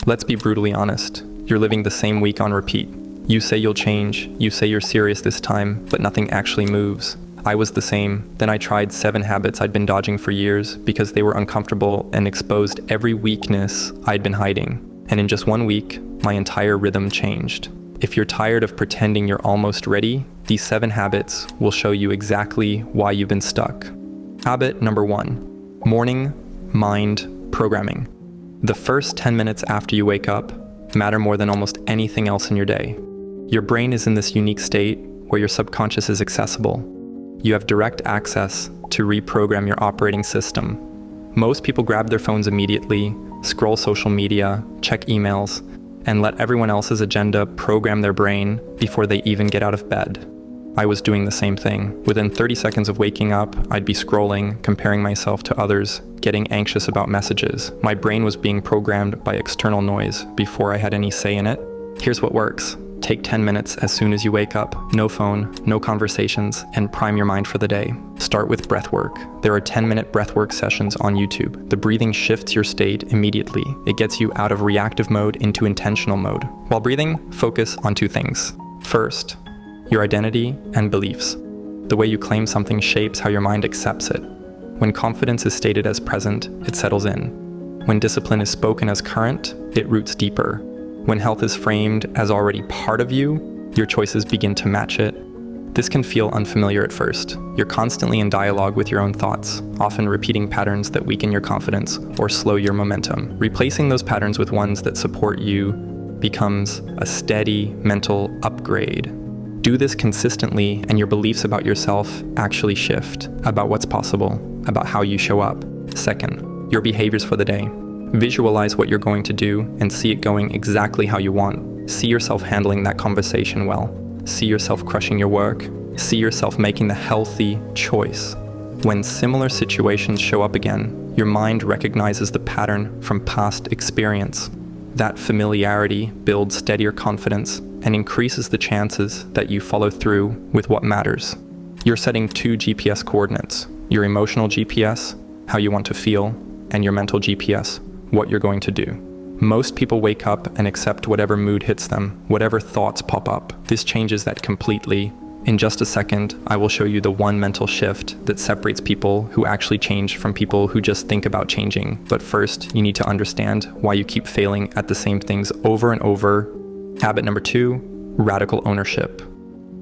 Let's be brutally honest. You're living the same week on repeat. You say you'll change, you say you're serious this time, but nothing actually moves. I was the same. Then I tried 7 habits I'd been dodging for years because they were uncomfortable and exposed every weakness I'd been hiding. And in just 1 week, my entire rhythm changed. If you're tired of pretending you're almost ready, these 7 habits will show you exactly why you've been stuck. Habit number 1, morning mind programming. The first 10 minutes after you wake up matter more than almost anything else in your day. Your brain is in this unique state where your subconscious is accessible. You have direct access to reprogram your operating system. Most people grab their phones immediately, scroll social media, check emails, and let everyone else's agenda program their brain before they even get out of bed. I was doing the same thing. Within 30 seconds of waking up, I'd be scrolling, comparing myself to others, getting anxious about messages. My brain was being programmed by external noise before I had any say in it. Here's what works. Take 10 minutes as soon as you wake up, no phone, no conversations, and prime your mind for the day. Start with breath work. There are 10-minute breathwork sessions on YouTube. The breathing shifts your state immediately. It gets you out of reactive mode into intentional mode. While breathing, focus on 2 things. First, your identity and beliefs. The way you claim something shapes how your mind accepts it. When confidence is stated as present, it settles in. When discipline is spoken as current, it roots deeper. When health is framed as already part of you, your choices begin to match it. This can feel unfamiliar at first. You're constantly in dialogue with your own thoughts, often repeating patterns that weaken your confidence or slow your momentum. Replacing those patterns with ones that support you becomes a steady mental upgrade. Do this consistently, and your beliefs about yourself actually shift, about what's possible, about how you show up. Second, your behaviors for the day. Visualize what you're going to do and see it going exactly how you want. See yourself handling that conversation well. See yourself crushing your work. See yourself making the healthy choice. When similar situations show up again, your mind recognizes the pattern from past experience. That familiarity builds steadier confidence and increases the chances that you follow through with what matters. You're setting 2 GPS coordinates, your emotional GPS, how you want to feel, and your mental GPS, what you're going to do. Most people wake up and accept whatever mood hits them, whatever thoughts pop up. This changes that completely. In just a second, I will show you the 1 mental shift that separates people who actually change from people who just think about changing. But first, you need to understand why you keep failing at the same things over and over. Habit number 2, radical ownership.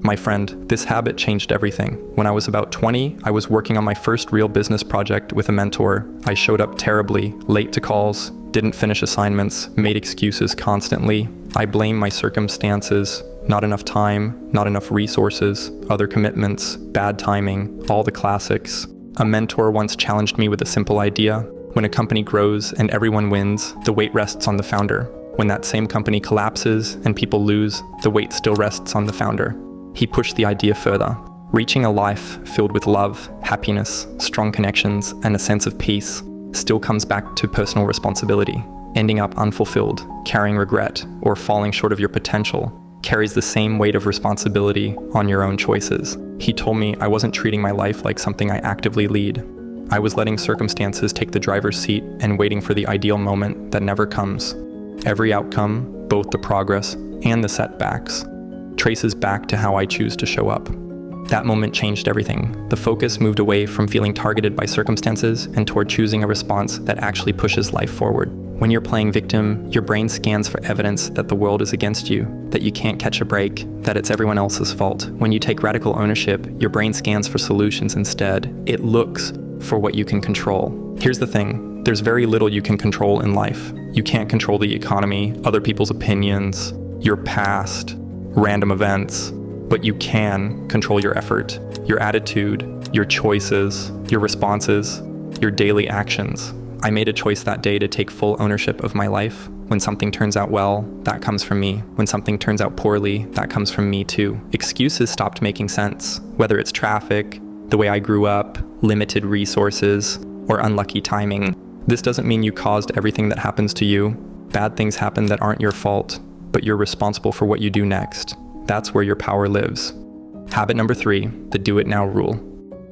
My friend, this habit changed everything. When I was about 20, I was working on my first real business project with a mentor. I showed up terribly, late to calls, didn't finish assignments, made excuses constantly. I blamed my circumstances, not enough time, not enough resources, other commitments, bad timing, all the classics. A mentor once challenged me with a simple idea. When a company grows and everyone wins, the weight rests on the founder. When that same company collapses and people lose, the weight still rests on the founder. He pushed the idea further. Reaching a life filled with love, happiness, strong connections, and a sense of peace still comes back to personal responsibility. Ending up unfulfilled, carrying regret, or falling short of your potential carries the same weight of responsibility on your own choices. He told me I wasn't treating my life like something I actively lead. I was letting circumstances take the driver's seat and waiting for the ideal moment that never comes. Every outcome, both the progress and the setbacks, traces back to how I choose to show up. That moment changed everything. The focus moved away from feeling targeted by circumstances and toward choosing a response that actually pushes life forward. When you're playing victim, your brain scans for evidence that the world is against you, that you can't catch a break, that it's everyone else's fault. When you take radical ownership, your brain scans for solutions instead. It looks for what you can control. Here's the thing. There's very little you can control in life. You can't control the economy, other people's opinions, your past, random events, but you can control your effort, your attitude, your choices, your responses, your daily actions. I made a choice that day to take full ownership of my life. When something turns out well, that comes from me. When something turns out poorly, that comes from me too. Excuses stopped making sense, whether it's traffic, the way I grew up, limited resources, or unlucky timing. This doesn't mean you caused everything that happens to you. Bad things happen that aren't your fault, but you're responsible for what you do next. That's where your power lives. Habit number 3, the do it now rule.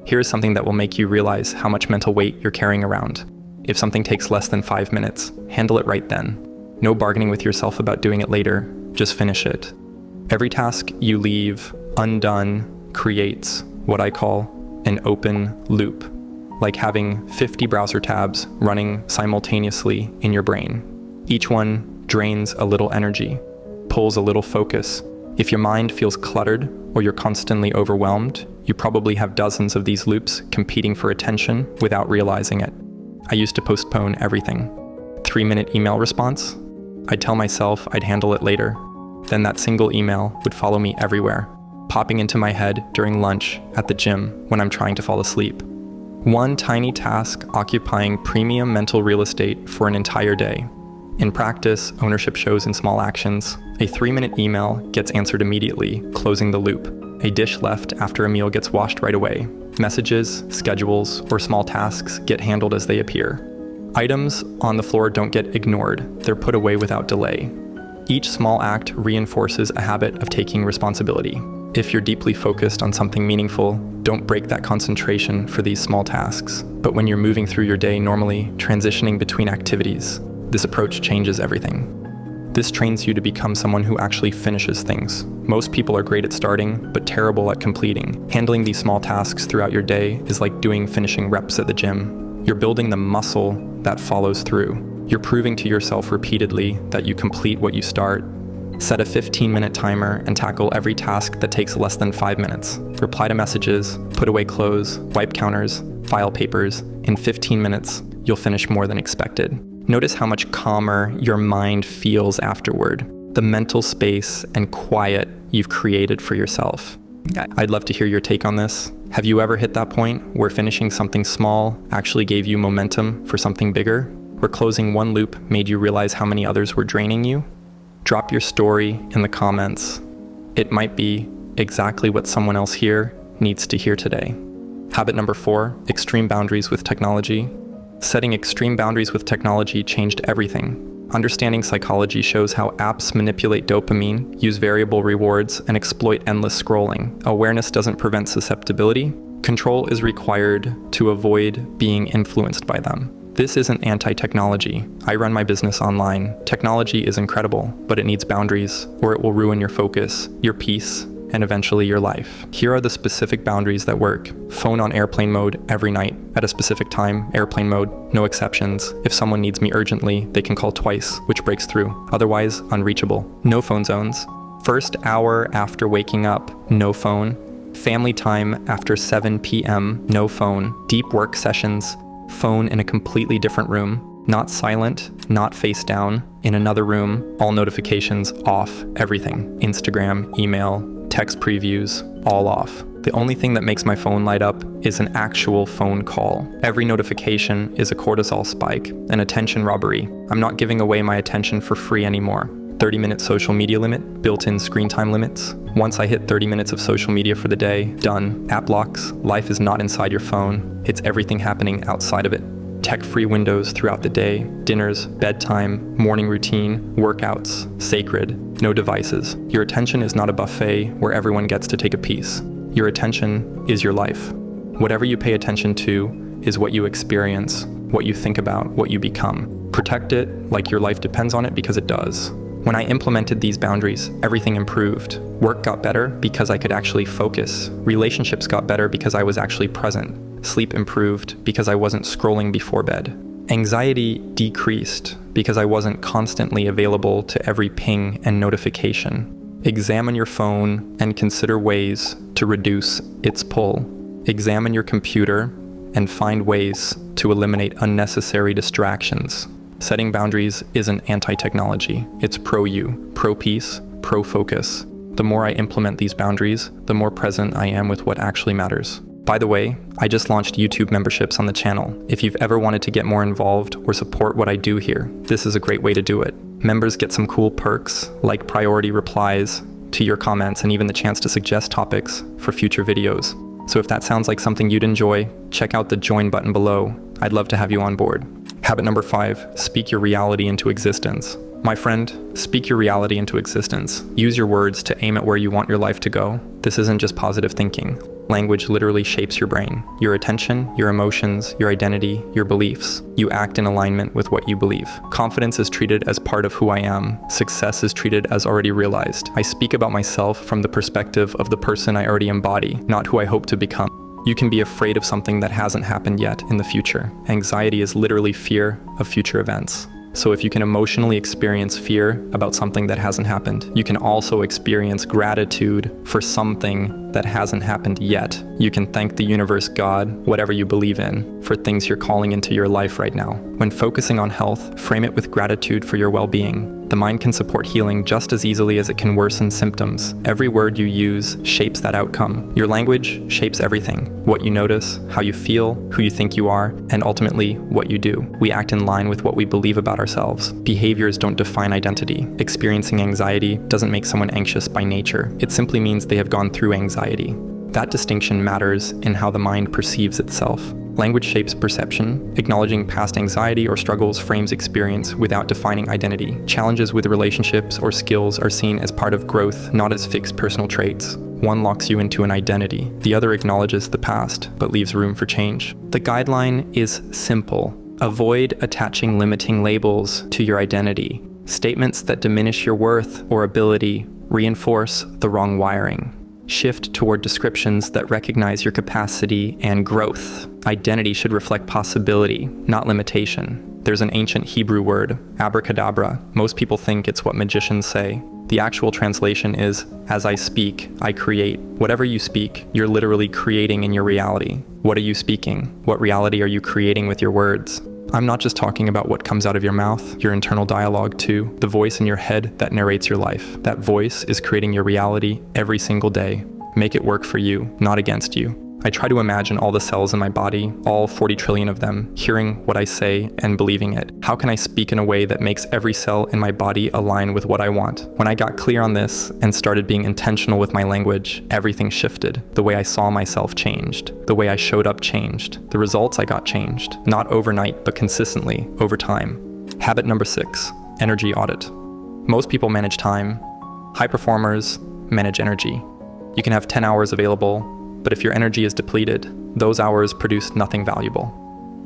Here's something that will make you realize how much mental weight you're carrying around. If something takes less than 5 minutes, handle it right then. No bargaining with yourself about doing it later. Just finish it. Every task you leave undone creates what I call an open loop, like having 50 browser tabs running simultaneously in your brain. Each one drains a little energy, pulls a little focus. If your mind feels cluttered or you're constantly overwhelmed, you probably have dozens of these loops competing for attention without realizing it. I used to postpone everything. 3-minute email response? I'd tell myself I'd handle it later. Then that single email would follow me everywhere, popping into my head during lunch, at the gym, when I'm trying to fall asleep. One tiny task occupying premium mental real estate for an entire day. In practice, ownership shows in small actions. A 3-minute email gets answered immediately, closing the loop. A dish left after a meal gets washed right away. Messages, schedules, or small tasks get handled as they appear. Items on the floor don't get ignored, they're put away without delay. Each small act reinforces a habit of taking responsibility. If you're deeply focused on something meaningful, don't break that concentration for these small tasks. But when you're moving through your day normally, transitioning between activities, this approach changes everything. This trains you to become someone who actually finishes things. Most people are great at starting, but terrible at completing. Handling these small tasks throughout your day is like doing finishing reps at the gym. You're building the muscle that follows through. You're proving to yourself repeatedly that you complete what you start. Set a 15-minute timer and tackle every task that takes less than 5 minutes. Reply to messages, put away clothes, wipe counters, file papers. In 15 minutes, you'll finish more than expected. Notice how much calmer your mind feels afterward. The mental space and quiet you've created for yourself. I'd love to hear your take on this. Have you ever hit that point where finishing something small actually gave you momentum for something bigger? Where closing one loop made you realize how many others were draining you? Drop your story in the comments. It might be exactly what someone else here needs to hear today. Habit number 4, extreme boundaries with technology. Setting extreme boundaries with technology changed everything. Understanding psychology shows how apps manipulate dopamine, use variable rewards, and exploit endless scrolling. Awareness doesn't prevent susceptibility. Control is required to avoid being influenced by them. This isn't anti-technology. I run my business online. Technology is incredible, but it needs boundaries, or it will ruin your focus, your peace, and eventually your life. Here are the specific boundaries that work. Phone on airplane mode every night. At a specific time, airplane mode, no exceptions. If someone needs me urgently, they can call twice, which breaks through. Otherwise, unreachable. No phone zones. First hour after waking up, no phone. Family time after 7 p.m., no phone. Deep work sessions, phone in a completely different room. Not silent, not face down, in another room, all notifications off, everything. Instagram, email, text previews, all off. The only thing that makes my phone light up is an actual phone call. Every notification is a cortisol spike, an attention robbery. I'm not giving away my attention for free anymore. 30-minute social media limit, built-in screen time limits. Once I hit 30 minutes of social media for the day, done. App locks, life is not inside your phone. It's everything happening outside of it. Tech-free windows throughout the day, dinners, bedtime, morning routine, workouts, sacred, no devices. Your attention is not a buffet where everyone gets to take a piece. Your attention is your life. Whatever you pay attention to is what you experience, what you think about, what you become. Protect it like your life depends on it, because it does. When I implemented these boundaries, everything improved. Work got better because I could actually focus. Relationships got better because I was actually present. Sleep improved because I wasn't scrolling before bed. Anxiety decreased because I wasn't constantly available to every ping and notification. Examine your phone and consider ways to reduce its pull. Examine your computer and find ways to eliminate unnecessary distractions. Setting boundaries isn't anti-technology. It's pro-you, pro-peace, pro-focus. The more I implement these boundaries, the more present I am with what actually matters. By the way, I just launched YouTube memberships on the channel. If you've ever wanted to get more involved or support what I do here, this is a great way to do it. Members get some cool perks, like priority replies to your comments and even the chance to suggest topics for future videos. So if that sounds like something you'd enjoy, check out the join button below. I'd love to have you on board. Habit number 5, speak your reality into existence. My friend, speak your reality into existence. Use your words to aim at where you want your life to go. This isn't just positive thinking. Language literally shapes your brain, your attention, your emotions, your identity, your beliefs. You act in alignment with what you believe. Confidence is treated as part of who I am. Success is treated as already realized. I speak about myself from the perspective of the person I already embody, not who I hope to become. You can be afraid of something that hasn't happened yet in the future. Anxiety is literally fear of future events. So if you can emotionally experience fear about something that hasn't happened, you can also experience gratitude for something that hasn't happened yet. You can thank the universe, God, whatever you believe in, for things you're calling into your life right now. When focusing on health, frame it with gratitude for your well-being. The mind can support healing just as easily as it can worsen symptoms. Every word you use shapes that outcome. Your language shapes everything. What you notice, how you feel, who you think you are, and ultimately, what you do. We act in line with what we believe about ourselves. Behaviors don't define identity. Experiencing anxiety doesn't make someone anxious by nature. It simply means they have gone through anxiety. That distinction matters in how the mind perceives itself. Language shapes perception. Acknowledging past anxiety or struggles frames experience without defining identity. Challenges with relationships or skills are seen as part of growth, not as fixed personal traits. One locks you into an identity. The other acknowledges the past, but leaves room for change. The guideline is simple. Avoid attaching limiting labels to your identity. Statements that diminish your worth or ability reinforce the wrong wiring. Shift toward descriptions that recognize your capacity and growth. Identity should reflect possibility, not limitation. There's an ancient Hebrew word, abracadabra. Most people think it's what magicians say. The actual translation is, as I speak, I create. Whatever you speak, you're literally creating in your reality. What are you speaking? What reality are you creating with your words? I'm not just talking about what comes out of your mouth, your internal dialogue too, the voice in your head that narrates your life. That voice is creating your reality every single day. Make it work for you, not against you. I try to imagine all the cells in my body, all 40 trillion of them, hearing what I say and believing it. How can I speak in a way that makes every cell in my body align with what I want? When I got clear on this and started being intentional with my language, everything shifted. The way I saw myself changed. The way I showed up changed. The results I got changed. Not overnight, but consistently, over time. Habit number 6, energy audit. Most people manage time. High performers manage energy. You can have 10 hours available, but if your energy is depleted, those hours produce nothing valuable.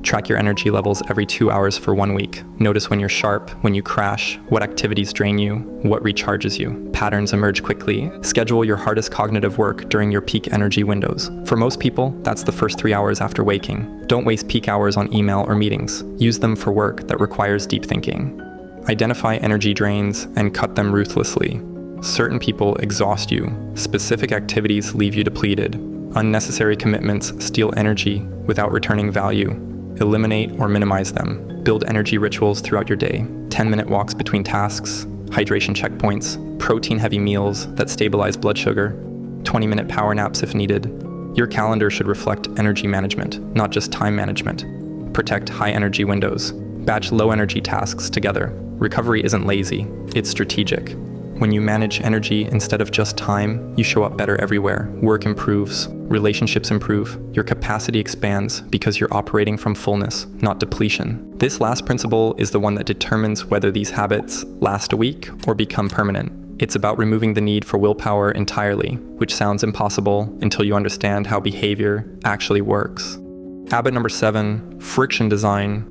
Track your energy levels every 2 hours for 1 week. Notice when you're sharp, when you crash, what activities drain you, what recharges you. Patterns emerge quickly. Schedule your hardest cognitive work during your peak energy windows. For most people, that's the first 3 hours after waking. Don't waste peak hours on email or meetings. Use them for work that requires deep thinking. Identify energy drains and cut them ruthlessly. Certain people exhaust you. Specific activities leave you depleted. Unnecessary commitments steal energy without returning value. Eliminate or minimize them. Build energy rituals throughout your day. 10-minute walks between tasks, hydration checkpoints, protein-heavy meals that stabilize blood sugar, 20-minute power naps if needed. Your calendar should reflect energy management, not just time management. Protect high-energy windows. Batch low-energy tasks together. Recovery isn't lazy, it's strategic. When you manage energy instead of just time, you show up better everywhere. Work improves, relationships improve, your capacity expands because you're operating from fullness, not depletion. This last principle is the one that determines whether these habits last a week or become permanent. It's about removing the need for willpower entirely, which sounds impossible until you understand how behavior actually works. Habit number 7, friction design.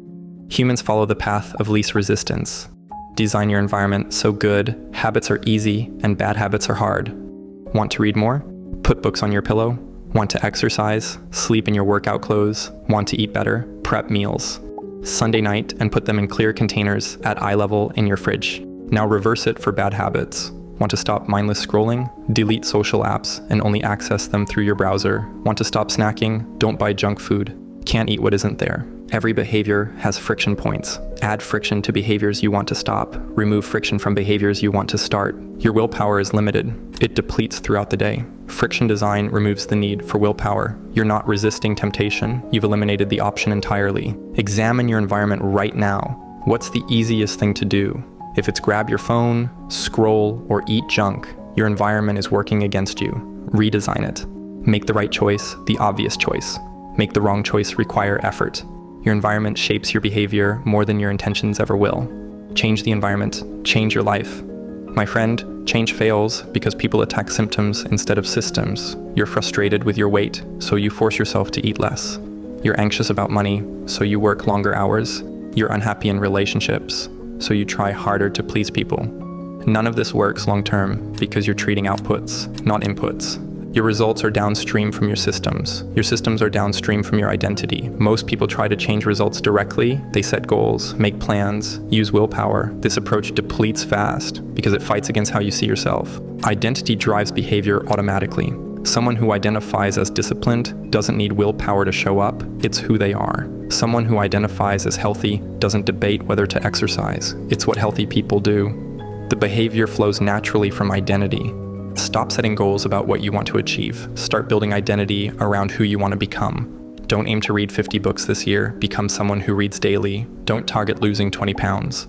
Humans follow the path of least resistance. Design your environment so good habits are easy and bad habits are hard. Want to read more? Put books on your pillow. Want to exercise? Sleep in your workout clothes. Want to eat better? Prep meals. Sunday night and put them in clear containers at eye level in your fridge. Now reverse it for bad habits. Want to stop mindless scrolling? Delete social apps and only access them through your browser. Want to stop snacking? Don't buy junk food. Can't eat what isn't there. Every behavior has friction points. Add friction to behaviors you want to stop. Remove friction from behaviors you want to start. Your willpower is limited. It depletes throughout the day. Friction design removes the need for willpower. You're not resisting temptation. You've eliminated the option entirely. Examine your environment right now. What's the easiest thing to do? If it's grab your phone, scroll, or eat junk, your environment is working against you. Redesign it. Make the right choice the obvious choice. Make the wrong choice require effort. Your environment shapes your behavior more than your intentions ever will. Change the environment, change your life. My friend, change fails because people attack symptoms instead of systems. You're frustrated with your weight, so you force yourself to eat less. You're anxious about money, so you work longer hours. You're unhappy in relationships, so you try harder to please people. None of this works long-term because you're treating outputs, not inputs. Your results are downstream from your systems. Your systems are downstream from your identity. Most people try to change results directly. They set goals, make plans, use willpower. This approach depletes fast because it fights against how you see yourself. Identity drives behavior automatically. Someone who identifies as disciplined doesn't need willpower to show up. It's who they are. Someone who identifies as healthy doesn't debate whether to exercise. It's what healthy people do. The behavior flows naturally from identity. Stop setting goals about what you want to achieve. Start building identity around who you want to become. Don't aim to read 50 books this year. Become someone who reads daily. Don't target losing 20 pounds.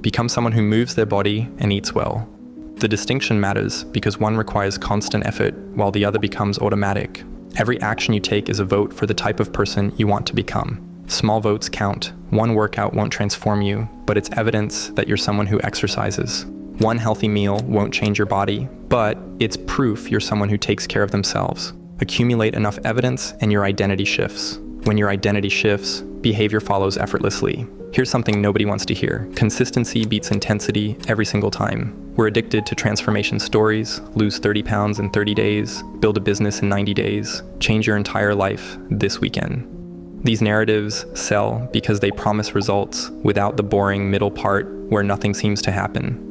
Become someone who moves their body and eats well. The distinction matters because one requires constant effort while the other becomes automatic. Every action you take is a vote for the type of person you want to become. Small votes count. One workout won't transform you, but it's evidence that you're someone who exercises. One healthy meal won't change your body, but it's proof you're someone who takes care of themselves. Accumulate enough evidence and your identity shifts. When your identity shifts, behavior follows effortlessly. Here's something nobody wants to hear. Consistency beats intensity every single time. We're addicted to transformation stories. Lose 30 pounds in 30 days, build a business in 90 days, change your entire life this weekend. These narratives sell because they promise results without the boring middle part where nothing seems to happen.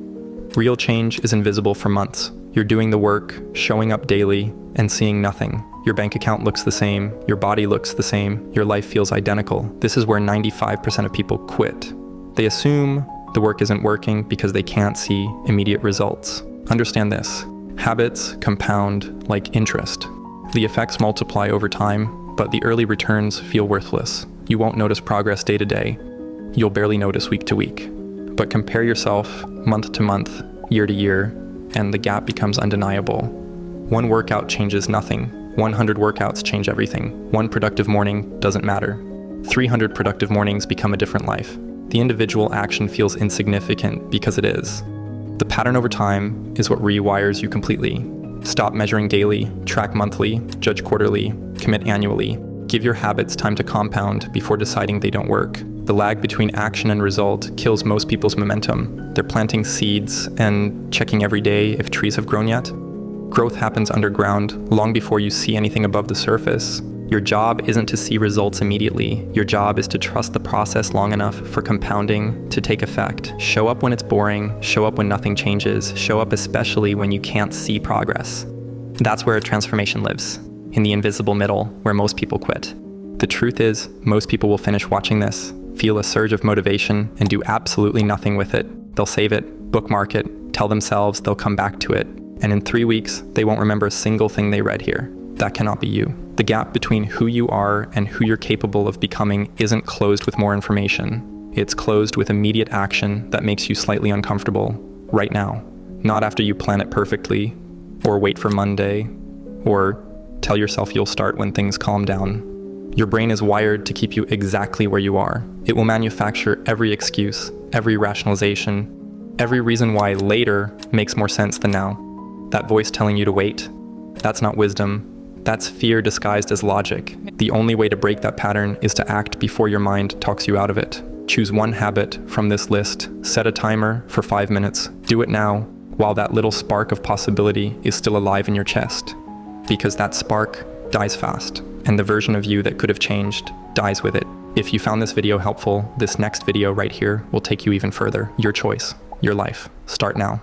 Real change is invisible for months. You're doing the work, showing up daily, and seeing nothing. Your bank account looks the same, your body looks the same, your life feels identical. This is where 95% of people quit. They assume the work isn't working because they can't see immediate results. Understand this. Habits compound like interest. The effects multiply over time, but the early returns feel worthless. You won't notice progress day to day. You'll barely notice week to week. But compare yourself month to month, year to year, and the gap becomes undeniable. One workout changes nothing. 100 workouts change everything. One productive morning doesn't matter. 300 productive mornings become a different life. The individual action feels insignificant because it is. The pattern over time is what rewires you completely. Stop measuring daily, track monthly, judge quarterly, commit annually. Give your habits time to compound before deciding they don't work. The lag between action and result kills most people's momentum. They're planting seeds and checking every day if trees have grown yet. Growth happens underground, long before you see anything above the surface. Your job isn't to see results immediately. Your job is to trust the process long enough for compounding to take effect. Show up when it's boring, show up when nothing changes, show up especially when you can't see progress. That's where transformation lives, in the invisible middle where most people quit. The truth is, most people will finish watching this, feel a surge of motivation, and do absolutely nothing with it. They'll save it, bookmark it, tell themselves they'll come back to it, and in 3 weeks, they won't remember a single thing they read here. That cannot be you. The gap between who you are and who you're capable of becoming isn't closed with more information. It's closed with immediate action that makes you slightly uncomfortable right now. Not after you plan it perfectly, or wait for Monday, or tell yourself you'll start when things calm down. Your brain is wired to keep you exactly where you are. It will manufacture every excuse, every rationalization, every reason why later makes more sense than now. That voice telling you to wait, that's not wisdom. That's fear disguised as logic. The only way to break that pattern is to act before your mind talks you out of it. Choose one habit from this list, set a timer for 5 minutes. Do it now, while that little spark of possibility is still alive in your chest. Because that spark dies fast, and the version of you that could have changed dies with it. If you found this video helpful, this next video right here will take you even further. Your choice, your life. Start now.